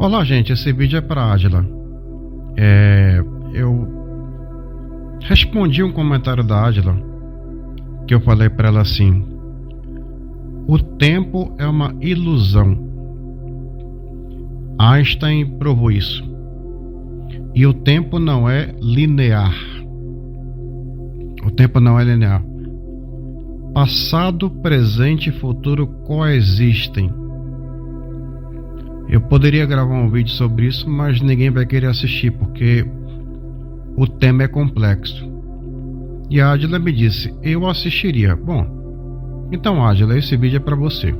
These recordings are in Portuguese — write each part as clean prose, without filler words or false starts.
Olá, gente, esse vídeo é para Adila. Eu respondi um comentário da Adila que eu falei para ela assim: o tempo é uma ilusão. Einstein provou isso. E o tempo não é linear. O tempo não é linear. Passado, presente e futuro coexistem. Eu poderia gravar um vídeo sobre isso, mas ninguém vai querer assistir porque o tema é complexo. E a Adila me disse: eu assistiria. Bom, então, Adila, esse vídeo é para você.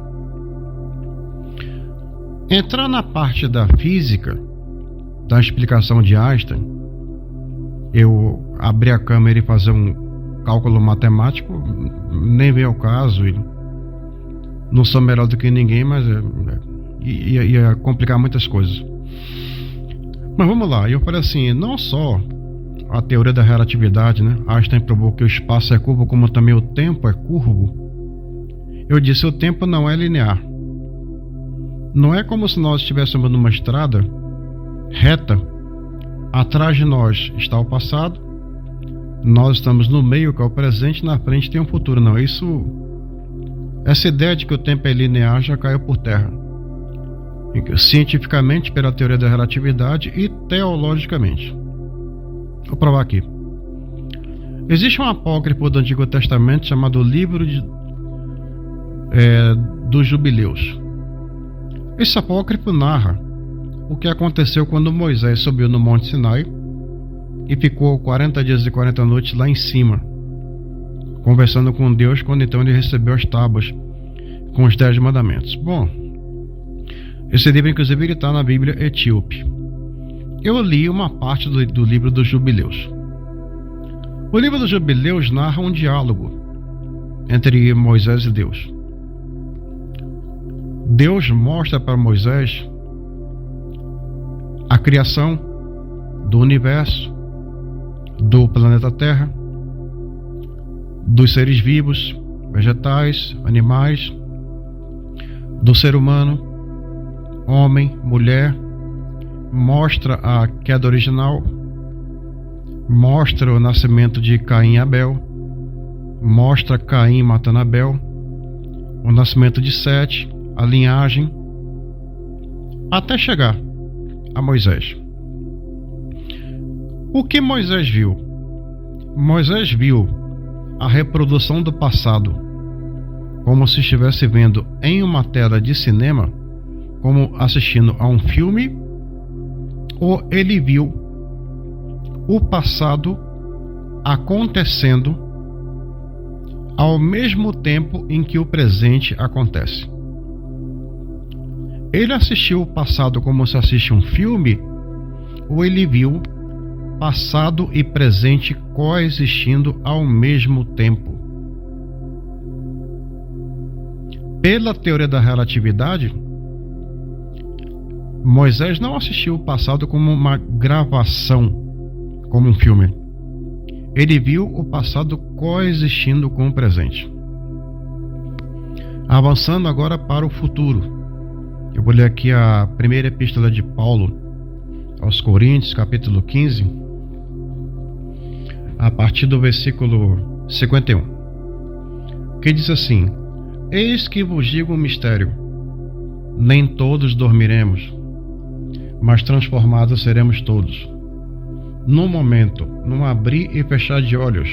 Entrar na parte da física, da explicação de Einstein, eu abrir a câmera e fazer um cálculo matemático, nem vem ao caso. E não sou melhor do que ninguém, mas ia complicar muitas coisas. Mas vamos lá, eu falei assim: não só a teoria da relatividade, né? Einstein provou que o espaço é curvo, como também o tempo é curvo. Eu disse: o tempo não é linear. Não é como se nós estivéssemos numa estrada reta, atrás de nós está o passado, nós estamos no meio, que é o presente, na frente tem um futuro. Não, essa ideia de que o tempo é linear já caiu por terra, cientificamente, pela teoria da relatividade, e teologicamente. Vou provar aqui. Existe um apócrifo do Antigo Testamento chamado Livro dos Jubileus. Esse apócrifo narra o que aconteceu quando Moisés subiu no Monte Sinai e ficou 40 dias e 40 noites lá em cima, conversando com Deus, quando então ele recebeu as tábuas com os 10 mandamentos. Bom, esse livro inclusive ele está na Bíblia Etíope. Eu li uma parte do livro dos Jubileus. O livro dos Jubileus narra um diálogo entre Moisés e Deus. Deus mostra para Moisés a criação do universo, do planeta Terra, dos seres vivos, vegetais, animais, do ser humano, homem, mulher. Mostra a queda original, mostra o nascimento de Caim e Abel, mostra Caim matando Abel, o nascimento de Sete, a linhagem, até chegar a Moisés. O que Moisés viu? Moisés viu a reprodução do passado, como se estivesse vendo em uma tela de cinema, como assistindo a um filme, ou ele viu o passado acontecendo ao mesmo tempo em que o presente acontece. Ele assistiu o passado como se assiste um filme, ou ele viu passado e presente coexistindo ao mesmo tempo? Pela teoria da relatividade, Moisés não assistiu o passado como uma gravação, como um filme. Ele viu o passado coexistindo com o presente. Avançando agora para o futuro. Eu vou ler aqui a primeira epístola de Paulo aos Coríntios, capítulo 15, a partir do versículo 51, que diz assim: eis que vos digo um mistério, nem todos dormiremos, mas transformados seremos todos, num momento, num abrir e fechar de olhos,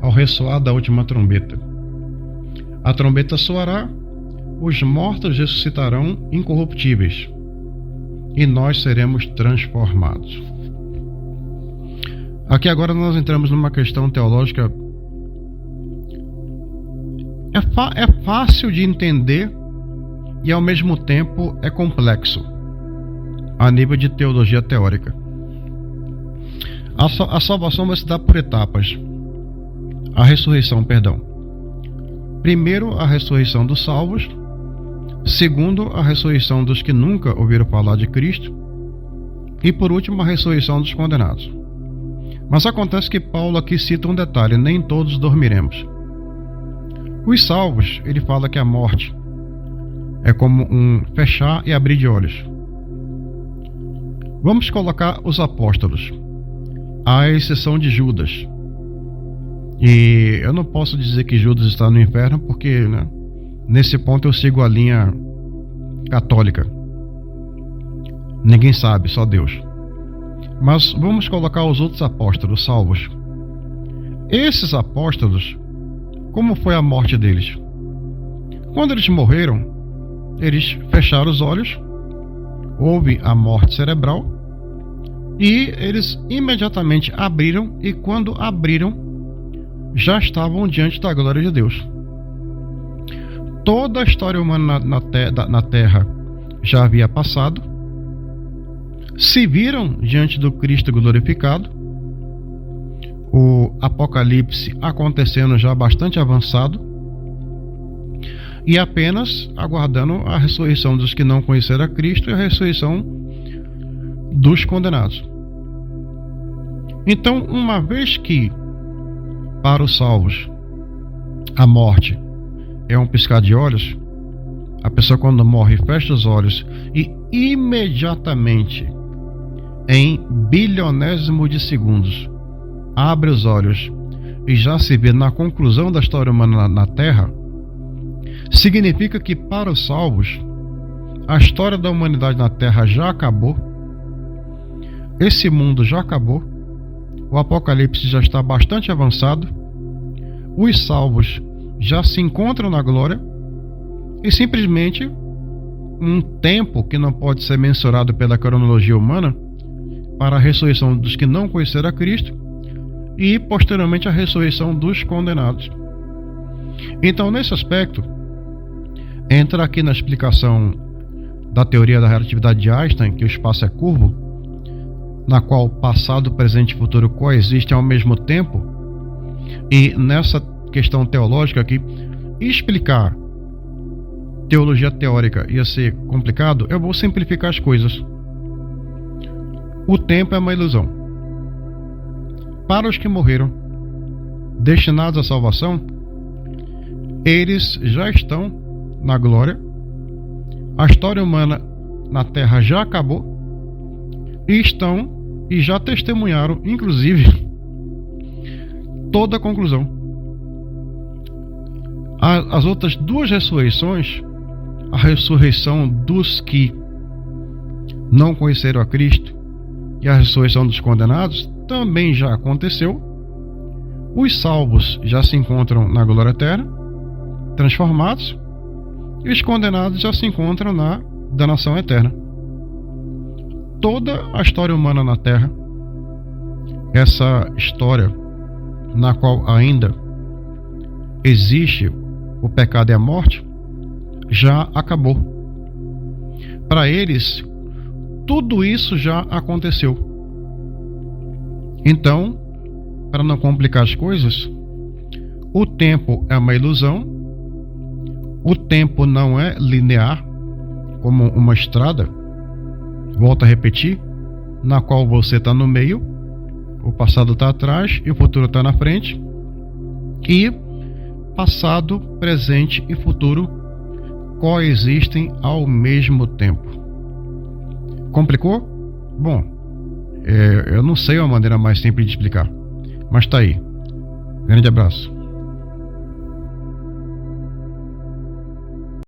ao ressoar da última trombeta. A trombeta soará, os mortos ressuscitarão incorruptíveis, e nós seremos transformados. Aqui agora nós entramos numa questão teológica. É fácil de entender e ao mesmo tempo é complexo a nível de teologia teórica. A salvação vai se dar por etapas. A ressurreição, perdão. Primeiro, a ressurreição dos salvos. Segundo, a ressurreição dos que nunca ouviram falar de Cristo. E por último, a ressurreição dos condenados. Mas acontece que Paulo aqui cita um detalhe: nem todos dormiremos. Os salvos, ele fala que a morte é como um fechar e abrir de olhos. Vamos colocar os apóstolos, à exceção de Judas. E eu não posso dizer que Judas está no inferno, porque, né, nesse ponto eu sigo a linha católica. Ninguém sabe, só Deus. Mas vamos colocar os outros apóstolos salvos. Esses apóstolos, como foi a morte deles? Quando eles morreram, eles fecharam os olhos, houve a morte cerebral, e eles imediatamente abriram, e quando abriram, já estavam diante da glória de Deus. Toda a história humana na Terra já havia passado, se viram diante do Cristo glorificado, o Apocalipse acontecendo já bastante avançado, e apenas aguardando a ressurreição dos que não conheceram a Cristo e a ressurreição dos condenados. Então, uma vez que para os salvos a morte é um piscar de olhos, a pessoa quando morre fecha os olhos e imediatamente, em bilionésimo de segundos, abre os olhos e já se vê na conclusão da história humana na Terra, significa que para os salvos a história da humanidade na Terra já acabou, esse mundo já acabou, o Apocalipse já está bastante avançado, os salvos já se encontram na glória, e simplesmente um tempo que não pode ser mensurado pela cronologia humana para a ressurreição dos que não conheceram a Cristo e posteriormente a ressurreição dos condenados. Então, nesse aspecto, entra aqui na explicação da teoria da relatividade de Einstein, que o espaço é curvo, na qual passado, presente e futuro coexistem ao mesmo tempo. E nessa questão teológica aqui, explicar teologia teórica ia ser complicado, eu vou simplificar as coisas. O tempo é uma ilusão. Para os que morreram, destinados à salvação, eles já estão na glória. A história humana na Terra já acabou e já testemunharam, inclusive, toda a conclusão. As outras duas ressurreições, a ressurreição dos que não conheceram a Cristo e a ressurreição dos condenados, também já aconteceu. Os salvos já se encontram na glória eterna, transformados, e os condenados já se encontram na danação eterna. Toda a história humana na Terra, essa história na qual ainda existe o pecado e a morte, já acabou. Para eles, tudo isso já aconteceu. Então, para não complicar as coisas, o tempo é uma ilusão, o tempo não é linear, como uma estrada, volto a repetir, na qual você está no meio, o passado está atrás e o futuro está na frente, e passado, presente e futuro coexistem ao mesmo tempo. Complicou? Bom, eu não sei a maneira mais simples de explicar, mas tá aí. Grande abraço.